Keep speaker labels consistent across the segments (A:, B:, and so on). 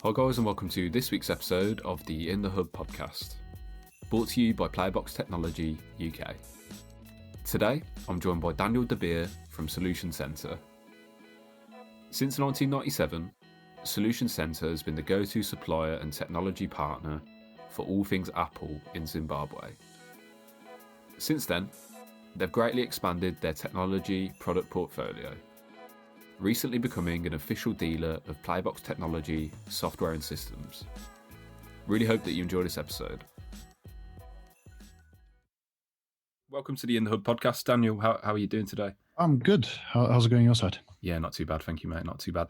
A: Hi guys, and welcome to this week's episode of the In the Hub podcast, brought to you by Playbox Technology UK. Today, I'm joined by Daniel De Beer from Solution Centre. Since 1997, Solution Centre has been the go-to supplier and technology partner for all things Apple in Zimbabwe. Since then, they've greatly expanded their technology product portfolio, recently becoming an official dealer of Playbox Technology software and systems. Really hope that you enjoy this episode. Welcome to the In the Hub podcast, Daniel. How are you doing today?
B: I'm good. How's it going your side?
A: Yeah, not too bad, thank you, mate. Not too bad.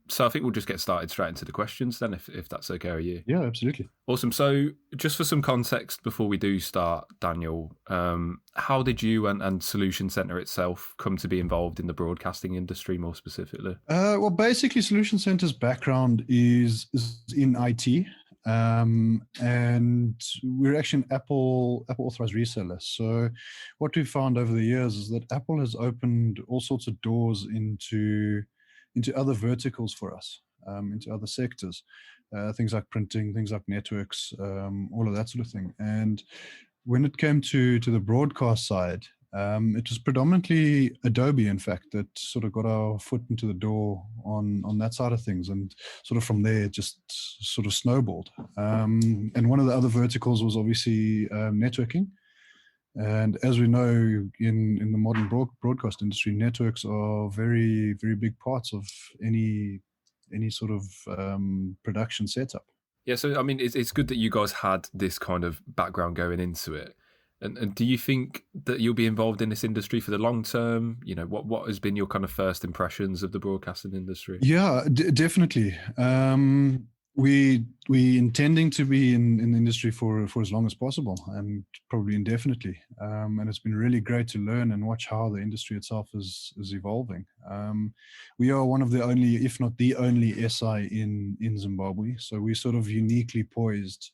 A: So I think we'll just get started straight into the questions then, if that's okay with you.
B: Yeah, absolutely.
A: Awesome. So just for some context before we do start, Daniel, how did you and Solution Centre itself come to be involved in the broadcasting industry more specifically?
B: Well, basically, Solution Centre's background is in IT, and we're actually an Apple authorized reseller. So what we've found over the years is that Apple has opened all sorts of doors into other verticals for us, into other sectors, things like printing, things like networks, all of that sort of thing. And when it came to the broadcast side, it was predominantly Adobe, in fact, that sort of got our foot into the door on that side of things. And sort of from there, it just sort of snowballed. And one of the other verticals was obviously networking. And as we know, in the modern broadcast industry, networks are very, very big parts of any sort of production setup.
A: Yeah, so I mean, it's good that you guys had this kind of background going into it. And do you think that you'll be involved in this industry for the long term? You know, what has been your kind of first impressions of the broadcasting industry?
B: Yeah, definitely. We intending to be in the industry for as long as possible, and probably indefinitely. And it's been really great to learn and watch how the industry itself is evolving. We are one of the only, if not the only, SI in Zimbabwe, so we're sort of uniquely poised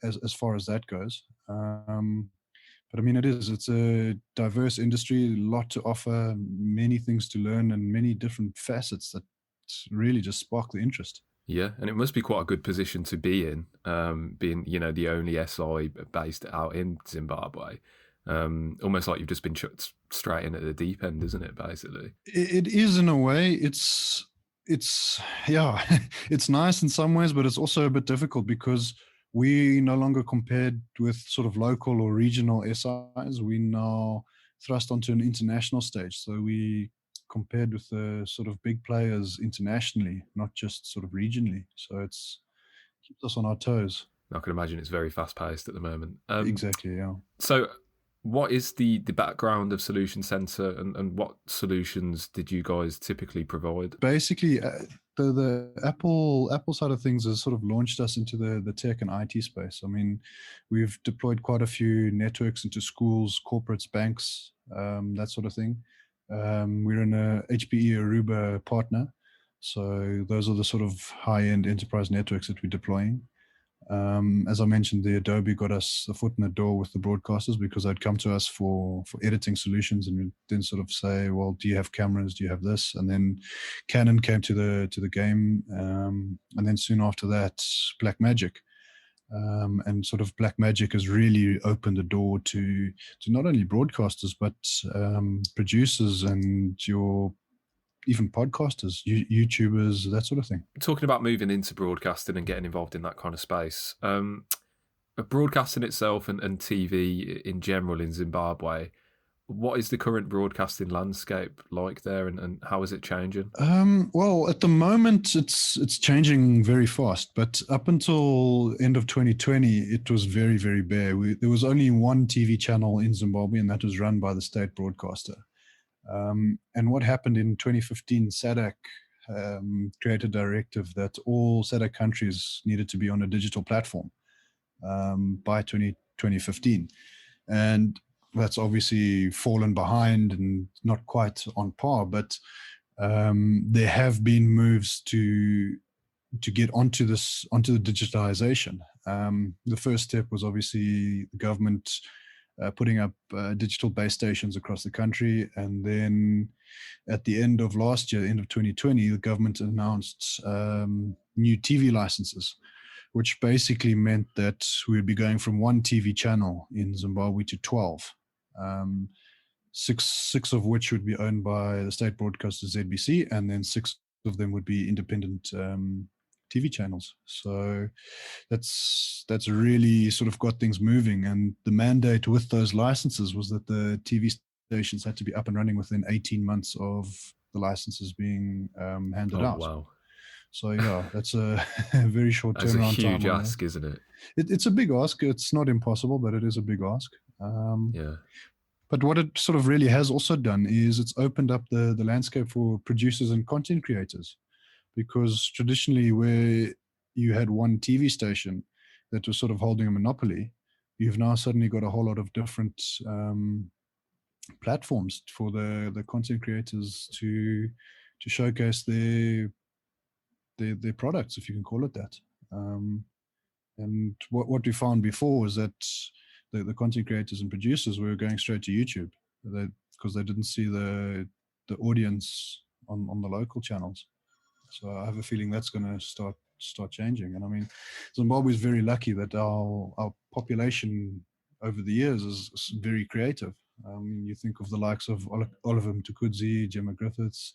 B: as far as that goes. But I mean, it's a diverse industry, a lot to offer, many things to learn, and many different facets that really just spark the interest.
A: Yeah, and it must be quite a good position to be in, being, you know, the only SI based out in Zimbabwe. Almost like you've just been chucked straight in at the deep end, isn't it, basically?
B: It is, in a way. It's yeah, it's nice in some ways, but it's also a bit difficult because we no longer compared with sort of local or regional SIs. We now thrust onto an international stage. So we compared with the sort of big players internationally, not just sort of regionally. So it's keeps us on our toes.
A: I can imagine it's very fast paced at the moment.
B: Exactly, yeah.
A: So what is the background of Solution Centre, and what solutions did you guys typically provide?
B: Basically, the Apple side of things has sort of launched us into the tech and IT space. I mean, we've deployed quite a few networks into schools, corporates, banks, that sort of thing. We're in a HPE Aruba partner, so those are the sort of high-end enterprise networks that we're deploying. As I mentioned, the Adobe got us a foot in the door with the broadcasters because they'd come to us for editing solutions, and we'd then sort of say, well, do you have cameras? Do you have this? And then Canon came to the game, and then soon after that, Blackmagic. And sort of Blackmagic has really opened the door to not only broadcasters, but producers and even podcasters, YouTubers, that sort of thing.
A: Talking about moving into broadcasting and getting involved in that kind of space, broadcasting itself and TV in general in Zimbabwe, what is the current broadcasting landscape like there, and how is it changing?
B: Well, at the moment, it's changing very fast. But up until end of 2020, it was very, very bare. There was only one TV channel in Zimbabwe, and that was run by the state broadcaster. And what happened in 2015, SADC created a directive that all SADC countries needed to be on a digital platform by 2015. And that's obviously fallen behind and not quite on par, but there have been moves to get onto the digitalization. The first step was obviously the government putting up digital base stations across the country, and then at the end of last year, end of 2020, the government announced new TV licenses, which basically meant that we'd be going from one TV channel in Zimbabwe to 12. Six of which would be owned by the state broadcaster ZBC, and then 6 of them would be independent TV channels. So that's really sort of got things moving. And the mandate with those licenses was that the TV stations had to be up and running within 18 months of the licenses being handed out.
A: Wow.
B: So yeah, that's a very short turnaround time.
A: That's a huge ask, isn't it?
B: It's a big ask. It's not impossible, but it is a big ask.
A: Yeah.
B: But what it sort of really has also done is it's opened up the landscape for producers and content creators, because traditionally where you had one TV station that was sort of holding a monopoly, you've now suddenly got a whole lot of different platforms for the content creators to showcase their products, if you can call it that. And what we found before was that the content creators and producers were going straight to YouTube because they didn't see the audience on the local channels. So I have a feeling that's going to start changing. And I mean, Zimbabwe is very lucky that our population over the years is very creative. You think of the likes of Oliver Mtukudzi, Gemma Griffiths,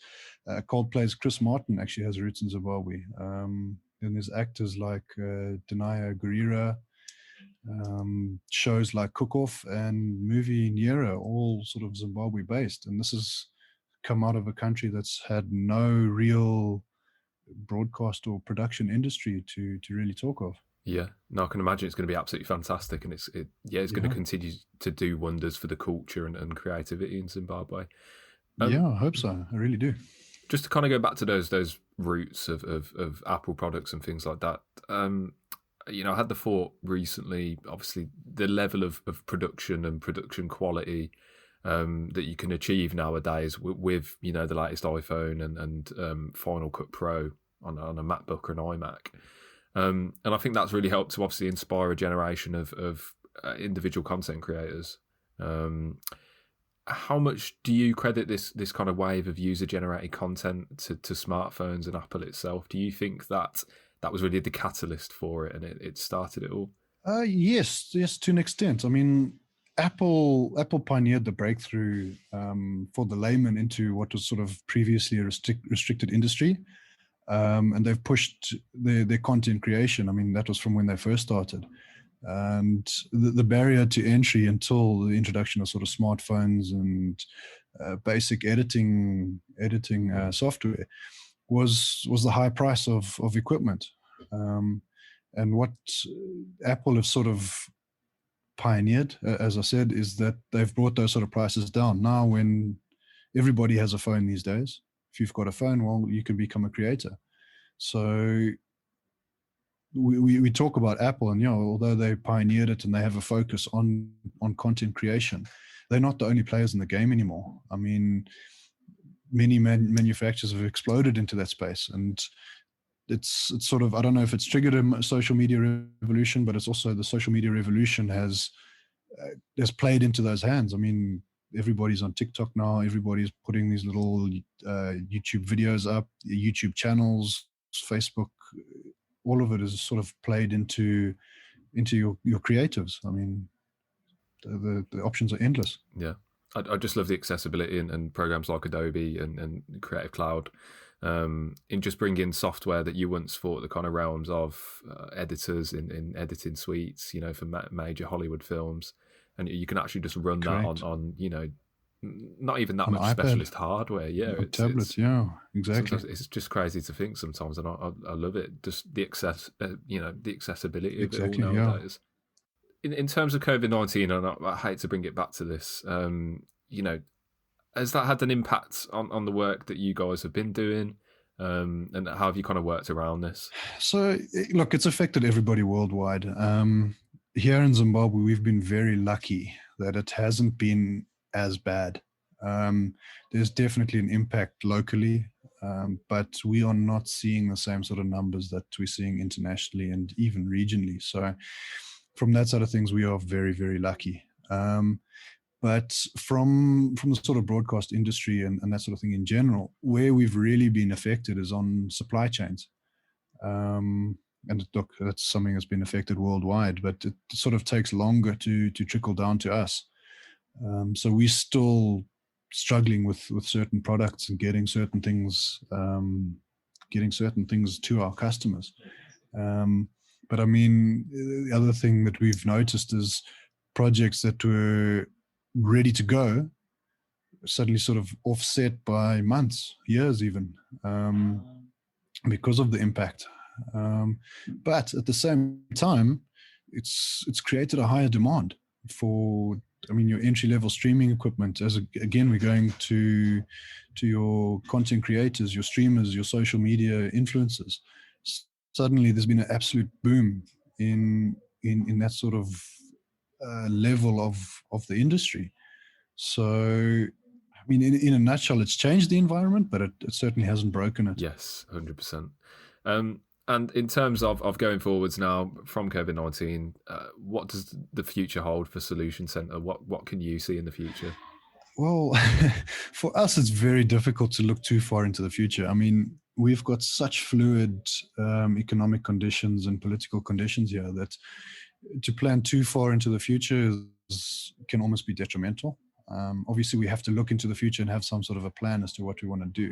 B: Coldplay's Chris Martin actually has roots in Zimbabwe. And there's actors like Denaya Gurira, shows like Cook Off and movie Niera, all sort of Zimbabwe based. And this has come out of a country that's had no real broadcast or production industry to really talk of.
A: Yeah, no, I can imagine it's going to be absolutely fantastic, and it's going to continue to do wonders for the culture and creativity in Zimbabwe.
B: Yeah, I hope so. I really do.
A: Just to kind of go back to those roots of Apple products and things like that. I had the thought recently, obviously, the level of production and production quality that you can achieve nowadays with the latest iPhone and Final Cut Pro on a MacBook or an iMac. And I think that's really helped to obviously inspire a generation of individual content creators. How much do you credit this kind of wave of user-generated content to smartphones and Apple itself? Do you think that was really the catalyst for it and it started it all?
B: Yes, to an extent. I mean, Apple pioneered the breakthrough for the layman into what was sort of previously a restricted industry. And they've pushed their content creation. I mean, that was from when they first started. And the barrier to entry until the introduction of sort of smartphones and basic editing software was the high price of equipment. And what Apple have sort of pioneered, as I said, is that they've brought those sort of prices down. Now, when everybody has a phone these days, if you've got a phone, well, you can become a creator. So we talk about Apple, and although they pioneered it and they have a focus on content creation, they're not the only players in the game anymore. I mean, many manufacturers have exploded into that space, and it's sort of, I don't know if it's triggered a social media revolution, but it's also the social media revolution has played into those hands. I mean, everybody's on TikTok now. Everybody's putting these little YouTube videos up, YouTube channels, Facebook. All of it is sort of played into your creatives. I mean, the options are endless.
A: Yeah, I just love the accessibility and programs like Adobe and Creative Cloud. In just bringing software that you once thought the kind of realms of editors in editing suites, for major Hollywood films, and you can actually just run Correct. That on not even that much iPad, specialist hardware. Yeah,
B: tablets. Yeah, exactly.
A: It's just crazy to think sometimes, and I love it. Just the the accessibility of it all nowadays. Yeah. In terms of COVID-19, and I hate to bring it back to this, has that had an impact on the work that you guys have been doing? And how have you kind of worked around this?
B: So, look, it's affected everybody worldwide. Here in Zimbabwe, we've been very lucky that it hasn't been as bad. There's definitely an impact locally, but we are not seeing the same sort of numbers that we're seeing internationally and even regionally. So from that side of things, we are very, very lucky. But from the sort of broadcast industry and that sort of thing in general, where we've really been affected is on supply chains. And look, that's something that's been affected worldwide, but it sort of takes longer to trickle down to us. So we're still struggling with certain products and getting certain things to our customers. But I mean, the other thing that we've noticed is projects that were ready to go suddenly sort of offset by months, years even, because of the impact. But at the same time, it's created a higher demand for, I mean, your entry level streaming equipment. Again, we're going to your content creators, your streamers, your social media influencers. Suddenly, there's been an absolute boom in that sort of level of the industry. So, I mean, in a nutshell, it's changed the environment, but it certainly hasn't broken it.
A: Yes, 100%. And in terms of going forwards now from COVID-19, what does the future hold for Solution Centre? What can you see in the future?
B: Well, for us, it's very difficult to look too far into the future. I mean, we've got such fluid economic conditions and political conditions here that to plan too far into the future can almost be detrimental. Obviously, we have to look into the future and have some sort of a plan as to what we want to do.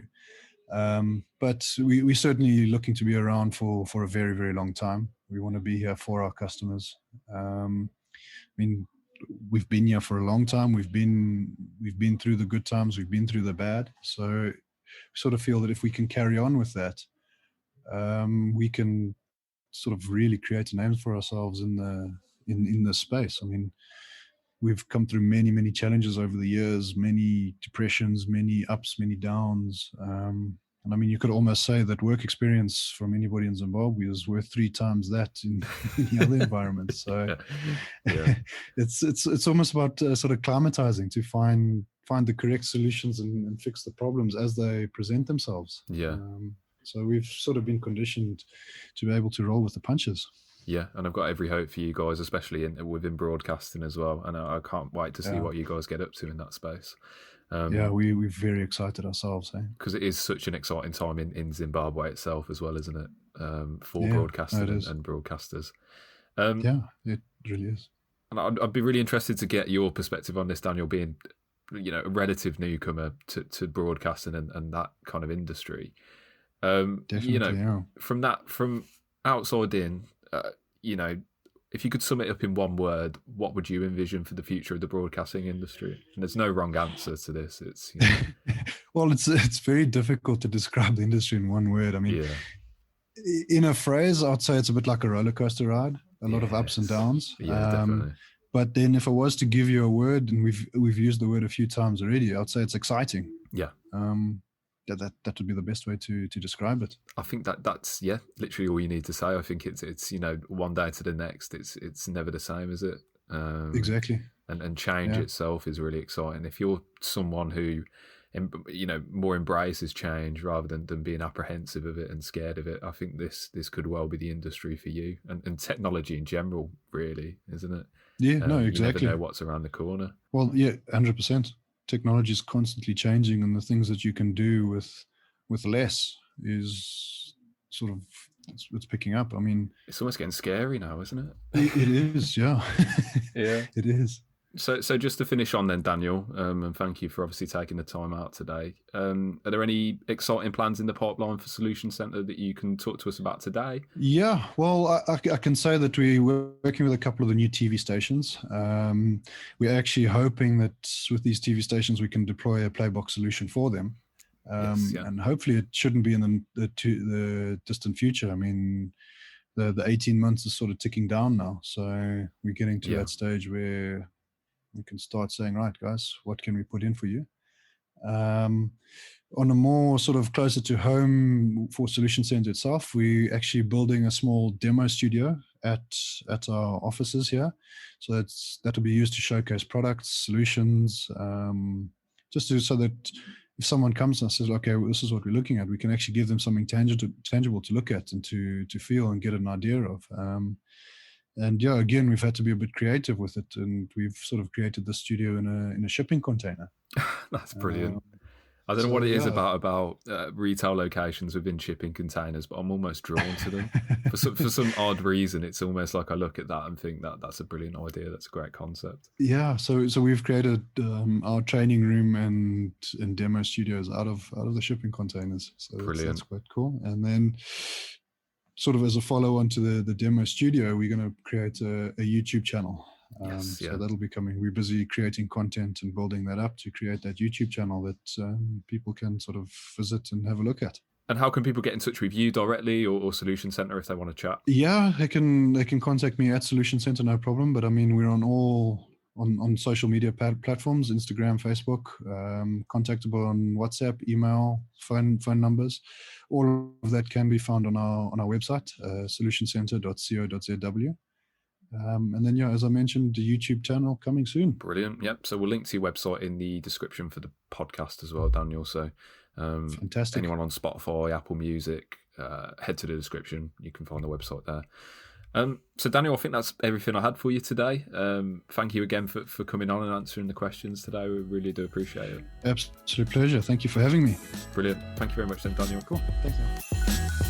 B: But we're certainly looking to be around for a very, very long time. We want to be here for our customers. I mean, we've been here for a long time. We've been through the good times. We've been through the bad. So we sort of feel that if we can carry on with that, we can sort of really create a name for ourselves in the space. I mean, we've come through many, many challenges over the years, many depressions, many ups, many downs. And I mean, you could almost say that work experience from anybody in Zimbabwe is worth 3 times that in any other environment. So
A: Yeah.
B: it's almost about sort of climatizing to find the correct solutions and fix the problems as they present themselves.
A: Yeah.
B: So we've sort of been conditioned to be able to roll with the punches.
A: Yeah, and I've got every hope for you guys, especially within broadcasting as well. And I can't wait to see what you guys get up to in that space.
B: Yeah, we're very excited ourselves,
A: because it is such an exciting time in Zimbabwe itself as well, isn't it? For broadcasting and broadcasters.
B: Yeah, it really is.
A: And I'd be really interested to get your perspective on this, Daniel, being a relative newcomer to broadcasting and that kind of industry.
B: Definitely,
A: from outside in, if you could sum it up in one word, what would you envision for the future of the broadcasting industry? And there's no wrong answer to this. It's
B: well, it's very difficult to describe the industry in one word. I mean, in a phrase, I'd say it's a bit like a roller coaster ride, a lot of ups and downs.
A: Yeah, definitely.
B: But then, if I was to give you a word, and we've used the word a few times already, I'd say it's exciting.
A: Yeah.
B: That would be the best way to describe it.
A: I think that's literally all you need to say. I think it's one day to the next. It's never the same, is it?
B: Exactly.
A: And change itself is really exciting. If you're someone who more embraces change rather than being apprehensive of it and scared of it, I think this could well be the industry for you and technology in general, really, isn't it?
B: Yeah, no, exactly.
A: You never know what's around the corner.
B: Well, yeah, 100%. Technology is constantly changing, and the things that you can do with less is sort of it's picking up. I mean,
A: it's almost getting scary now, isn't it?
B: It is, yeah.
A: Yeah,
B: it is.
A: So just to finish on then, Daniel, and thank you for obviously taking the time out today. Are there any exciting plans in the pipeline for Solution Centre that you can talk to us about today?
B: Yeah, well, I can say that we're working with a couple of the new TV stations. We're actually hoping that with these TV stations, we can deploy a playbox solution for them. And hopefully it shouldn't be in the distant future. I mean, the 18 months is sort of ticking down now. So we're getting to that stage where we can start saying, right, guys, what can we put in for you? On a more sort of closer to home for Solution Centre itself, we're actually building a small demo studio at our offices here. So that'll be used to showcase products, solutions, so that if someone comes and says, okay, well, this is what we're looking at, we can actually give them something tangible to look at and to feel and get an idea of. And yeah, again, we've had to be a bit creative with it, and we've sort of created the studio in a shipping container.
A: That's brilliant. I don't know what it is about retail locations within shipping containers, but I'm almost drawn to them for some odd reason. It's almost like I look at that and think that's a brilliant idea. That's a great concept.
B: Yeah, so we've created our training room and demo studios out of the shipping containers. So that's quite cool. And then, sort of as a follow on to the demo studio, we're going to create a YouTube channel. So that'll be coming. We're busy creating content and building that up to create that YouTube channel that people can sort of visit and have a look at.
A: And how can people get in touch with you directly or Solution Center if they want to chat?
B: Yeah, they can contact me at Solution Center, no problem. But I mean, we're on all on social media platforms, Instagram, Facebook, contactable on WhatsApp, email, phone numbers. All of that can be found on our website, solutioncenter.co.zw. And then, as I mentioned, the YouTube channel coming soon.
A: Brilliant. Yep. So we'll link to your website in the description for the podcast as well, Daniel. So
B: fantastic.
A: Anyone on Spotify, Apple Music, head to the description. You can find the website there. So Daniel, I think that's everything I had for you today. Thank you again for coming on and answering the questions today. We really do appreciate it.
B: Absolute pleasure. Thank you for having me.
A: Brilliant. Thank you very much then, Daniel.
B: Cool. Thanks, man.